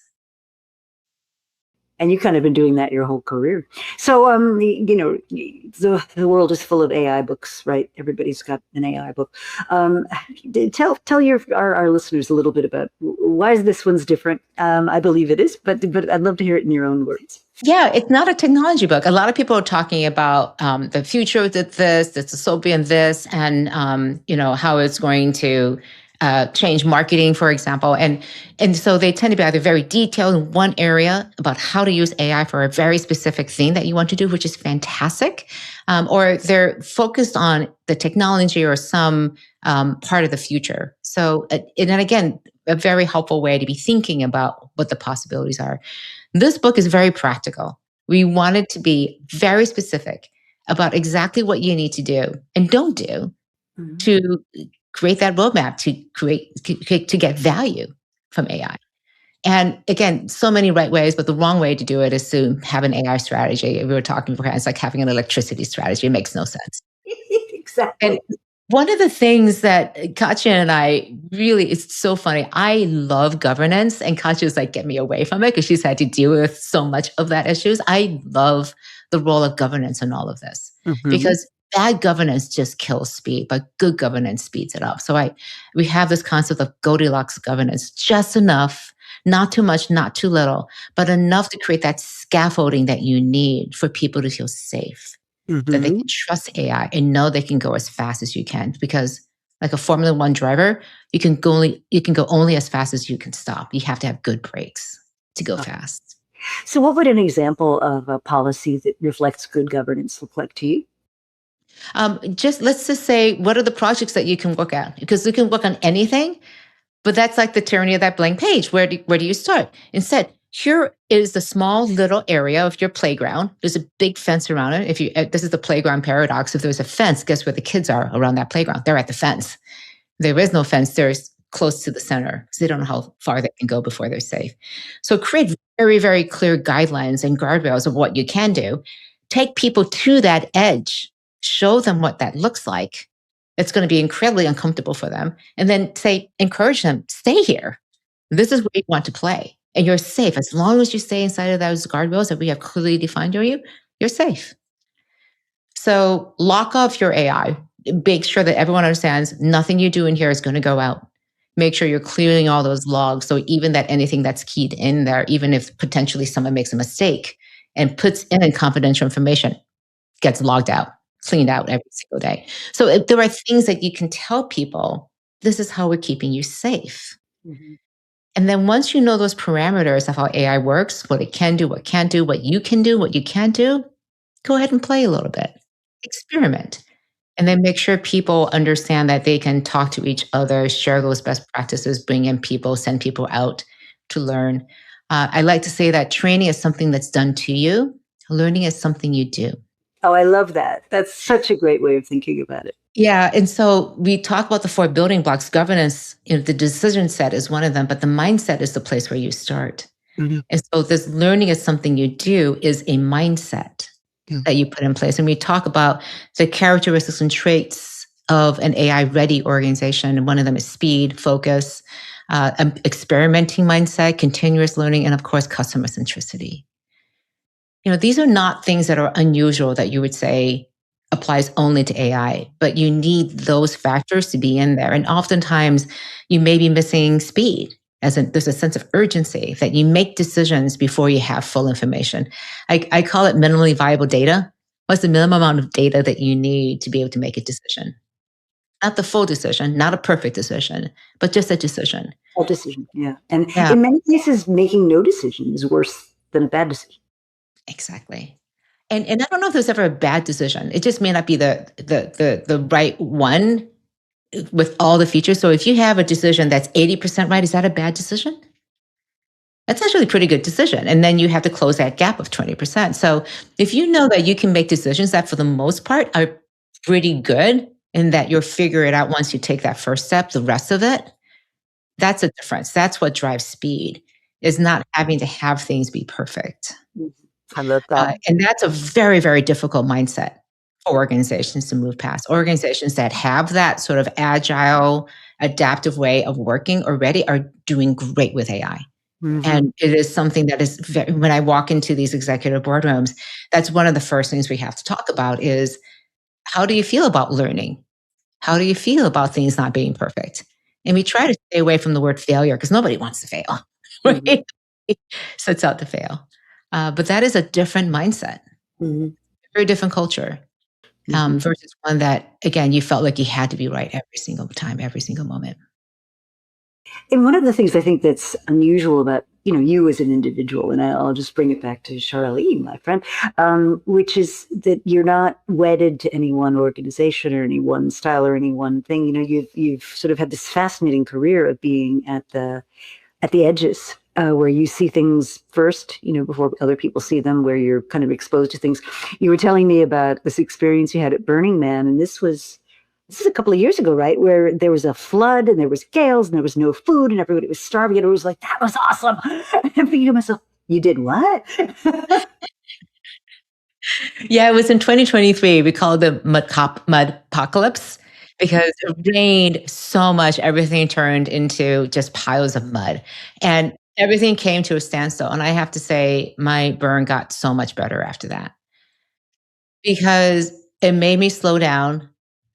And you've kind of been doing that your whole career. So, the world is full of AI books, right? Everybody's got an AI book. Tell our listeners a little bit about why this one's different. I believe it is, but I'd love to hear it in your own words. Yeah, it's not a technology book. A lot of people are talking about the future of this, the dystopian this, and how it's going to change marketing, for example. And so they tend to be either very detailed in one area about how to use AI for a very specific thing that you want to do, which is fantastic, or they're focused on the technology or some part of the future. So, and then again, a very helpful way to be thinking about what the possibilities are. This book is very practical. We wanted to be very specific about exactly what you need to do and don't do to create that roadmap to get value from AI. And again, so many right ways, but the wrong way to do it is to have an AI strategy. We were talking before, it's like having an electricity strategy. It makes no sense. Exactly. One of the things that Katya and I really, it's so funny. I love governance, and Katya's like, get me away from it because she's had to deal with so much of that issues. I love the role of governance in all of this because bad governance just kills speed, but good governance speeds it up. So we have this concept of Goldilocks governance, just enough, not too much, not too little, but enough to create that scaffolding that you need for people to feel safe. That they can trust AI and know they can go as fast as you can. Because like a Formula One driver, you can go only as fast as you can stop. You have to have good brakes to go fast. So what would an example of a policy that reflects good governance look like to you? Let's just say, what are the projects that you can work on? Because you can work on anything, but that's like the tyranny of that blank page. Where do you start? Instead, here is the small little area of your playground. There's a big fence around it. This is the playground paradox. If there's a fence, guess where the kids are around that playground? They're at the fence. There is no fence. They're close to the center because they don't know how far they can go before they're safe. So create very, very clear guidelines and guardrails of what you can do. Take people to that edge. Show them what that looks like. It's going to be incredibly uncomfortable for them. And then encourage them, stay here. This is where you want to play. And you're safe. As long as you stay inside of those guardrails that we have clearly defined for you, you're safe. So lock off your AI. Make sure that everyone understands nothing you do in here is going to go out. Make sure you're clearing all those logs. So even that anything that's keyed in there, even if potentially someone makes a mistake and puts in confidential information, gets logged out, cleaned out every single day. So if there are things that you can tell people, this is how we're keeping you safe. And then once you know those parameters of how AI works, what it can do, what can't do, what you can do, what you can't do, go ahead and play a little bit. Experiment. And then make sure people understand that they can talk to each other, share those best practices, bring in people, send people out to learn. I like to say that training is something that's done to you. Learning is something you do. Oh, I love that. That's such a great way of thinking about it. Yeah. And so we talk about the 4 building blocks. Governance, the decision set is one of them, but the mindset is the place where you start. And so this learning is something you do is a mindset that you put in place. And we talk about the characteristics and traits of an AI ready organization. And one of them is speed, focus, experimenting mindset, continuous learning, and of course, customer centricity. These are not things that are unusual that you would say applies only to AI, but you need those factors to be in there. And oftentimes you may be missing speed, there's a sense of urgency that you make decisions before you have full information. I call it minimally viable data. What's the minimum amount of data that you need to be able to make a decision? Not the full decision, not a perfect decision, but just a decision. A decision, yeah. And in many cases, making no decision is worse than a bad decision. Exactly. And I don't know if there's ever a bad decision. It just may not be the right one with all the features. So if you have a decision that's 80% right, is that a bad decision? That's actually a pretty good decision. And then you have to close that gap of 20%. So if you know that you can make decisions that for the most part are pretty good and that you'll figure it out once you take that first step, the rest of it, that's a difference. That's what drives speed, is not having to have things be perfect. I love that. And that's a very, very difficult mindset for organizations to move past. Organizations that have that sort of agile, adaptive way of working already are doing great with AI. And it is something that is when I walk into these executive boardrooms, that's one of the first things we have to talk about is, how do you feel about learning? How do you feel about things not being perfect? And we try to stay away from the word failure because nobody wants to fail, right? Sets out to fail. But that is a different mindset, very different culture, versus one that, again, you felt like you had to be right every single time, every single moment. And one of the things I think that's unusual about, you as an individual, and I'll just bring it back to Charlene, my friend, which is that you're not wedded to any one organization or any one style or any one thing. You've sort of had this fascinating career of being at the edges, where you see things first, before other people see them, where you're kind of exposed to things. You were telling me about this experience you had at Burning Man, and this is a couple of years ago, right? Where there was a flood and there was gales and there was no food and everybody was starving, and it was like, that was awesome. I'm thinking to myself, you did what? Yeah, it was in 2023. We called it Mudpocalypse. because it rained so much, everything turned into just piles of mud. And everything came to a standstill. And I have to say, my burn got so much better after that because it made me slow down.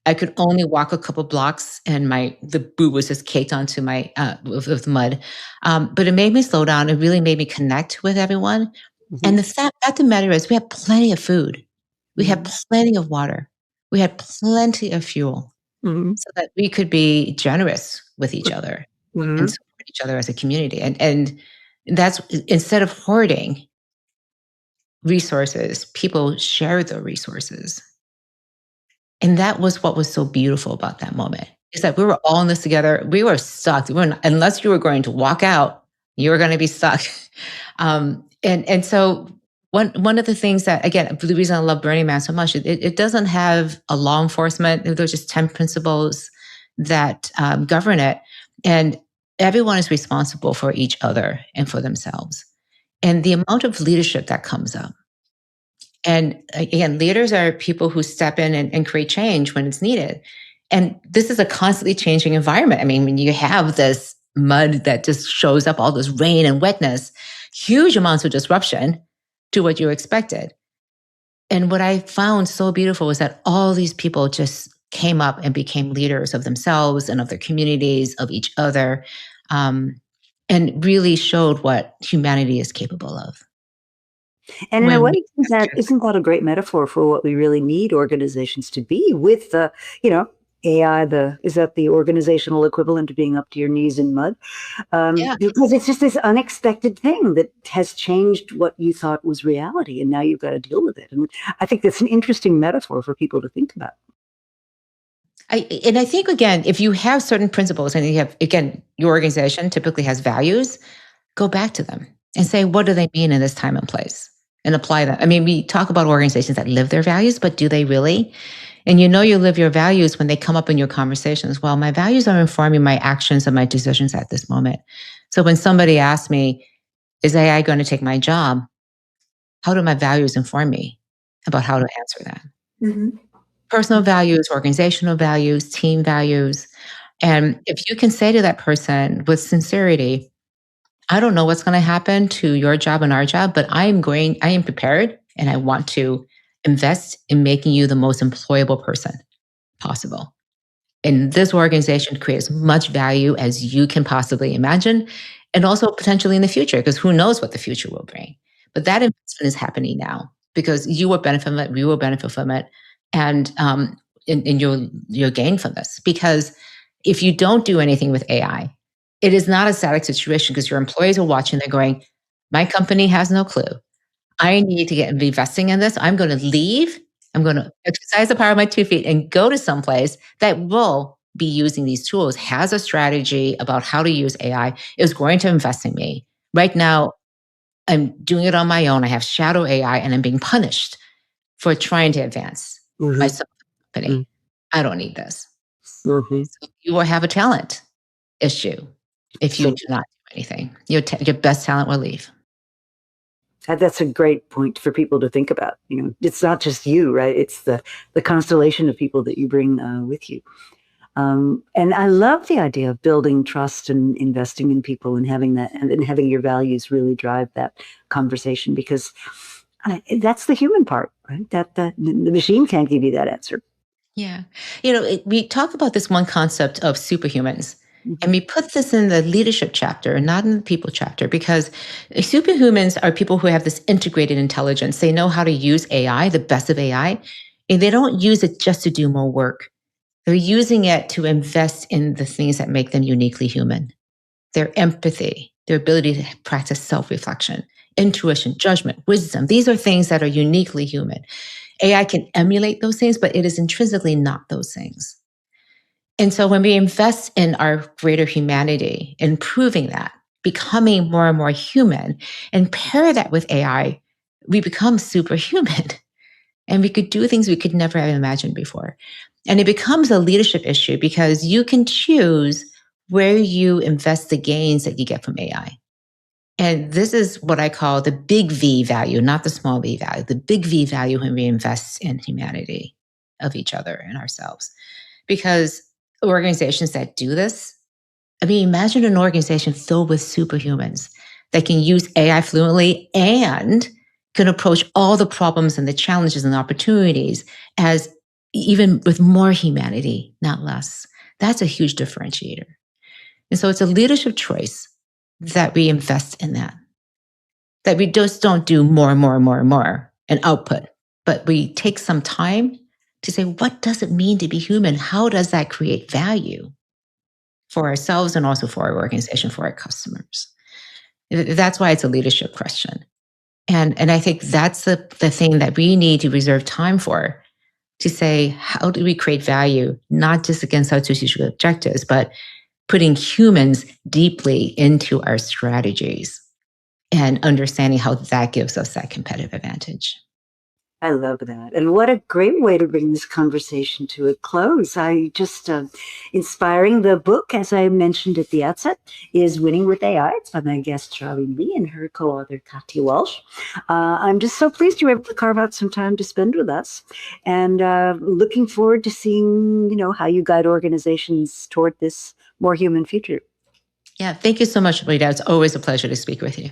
I could only walk a couple blocks, and the boot was just caked onto my with mud. But it made me slow down. It really made me connect with everyone. And Mhm. the fact of the matter is, we had plenty of food, we had Mhm. plenty of water, we had plenty of fuel, Mhm. so that we could be generous with each other and Mhm. support each other as a community. And that's instead of hoarding resources, people share the resources. And that was what was so beautiful about that moment, is that we were all in this together. We were stuck. We were not, unless you were going to walk out, you were going to be stuck. And so one of the things that, again, the reason I love Burning Man so much, it doesn't have a law enforcement. There's just 10 principles that govern it. And everyone is responsible for each other and for themselves. And the amount of leadership that comes up. And again, leaders are people who step in and create change when it's needed. And this is a constantly changing environment. I mean, when you have this mud that just shows up, all this rain and wetness, huge amounts of disruption to what you expected. And what I found so beautiful was that all these people just came up and became leaders of themselves and of their communities, of each other, um, and really showed what humanity is capable of And in a when way, we isn't come that together. isn't that a great metaphor for what we really need organizations to be with the, you know, AI, is that the organizational equivalent to being up to your knees in mud? Yeah. Because it's just this unexpected thing that has changed what you thought was reality, and now you've got to deal with it. And I think that's an interesting metaphor for people to think about. And I think, again, if you have certain principles and you have, again, your organization typically has values, go back to them and say, what do they mean in this time and place? And apply them. I mean, we talk about organizations that live their values, but do they really? And you live your values when they come up in your conversations. Well, my values are informing my actions and my decisions at this moment. So when somebody asks me, is AI going to take my job? How do my values inform me about how to answer that? Mhm. Personal values, organizational values, team values. And if you can say to that person with sincerity, I don't know what's going to happen to your job and our job, but I am prepared and I want to invest in making you the most employable person possible. And this organization create as much value as you can possibly imagine, and also potentially in the future, because who knows what the future will bring. But that investment is happening now because you will benefit from it, we will benefit from it, and you'll gain from this. Because if you don't do anything with AI, it is not a static situation because your employees are watching, they're going, my company has no clue. I need to get be investing in this. I'm going to leave. I'm going to exercise the power of my 2 feet and go to someplace that will be using these tools, has a strategy about how to use AI, is going to invest in me. Right now, I'm doing it on my own. I have shadow AI and I'm being punished for trying to advance Mhm. myself company. I don't need this. Mhm. So you will have a talent issue if you So do not do anything. Your best talent will leave. that's a great point for people to think about. You know, it's not just you, right? It's the constellation of people that you bring with you. And I love the idea of building trust and investing in people and having that and having your values really drive that conversation because that's the human part, right? That the machine can't give you that answer. Yeah. We talk about this one concept of superhumans, and Mhm. we put this in the leadership chapter, not in the people chapter, because superhumans are people who have this integrated intelligence. They know how to use AI, the best of AI, and they don't use it just to do more work. They're using it to invest in the things that make them uniquely human: their empathy, their ability to practice self reflection, intuition, judgment, wisdom. These are things that are uniquely human. AI can emulate those things, but it is intrinsically not those things. And so when we invest in our greater humanity, improving that, becoming more and more human, and pair that with AI, we become superhuman and we could do things we could never have imagined before. And it becomes a leadership issue because you can choose where you invest the gains that you get from AI. And this is what I call the big V value, not the small v value, the big V value when we invest in humanity of each other and ourselves. because organizations that do this, I mean, imagine an organization filled with superhumans that can use AI fluently and can approach all the problems and the challenges and the opportunities as even with more humanity, not less. That's a huge differentiator. And so it's a leadership choice that we invest in that we just don't do more and more and more and more and output, but we take some time to say, what does it mean to be human? How does that create value for ourselves and also for our organization, for our customers? That's why it's a leadership question. And I think that's the thing that we need to reserve time for, to say, how do we create value, not just against our strategic objectives, but putting humans deeply into our strategies and understanding how that gives us that competitive advantage. I love that. And what a great way to bring this conversation to a close. I just, inspiring. The book, as I mentioned at the outset, is Winning with AI. It's by my guest, Charlene Lee, and her co-author, Katya Walsh. I'm just so pleased you were able to carve out some time to spend with us, and looking forward to seeing, how you guide organizations toward this more human future. Yeah, thank you so much, Rita. It's always a pleasure to speak with you.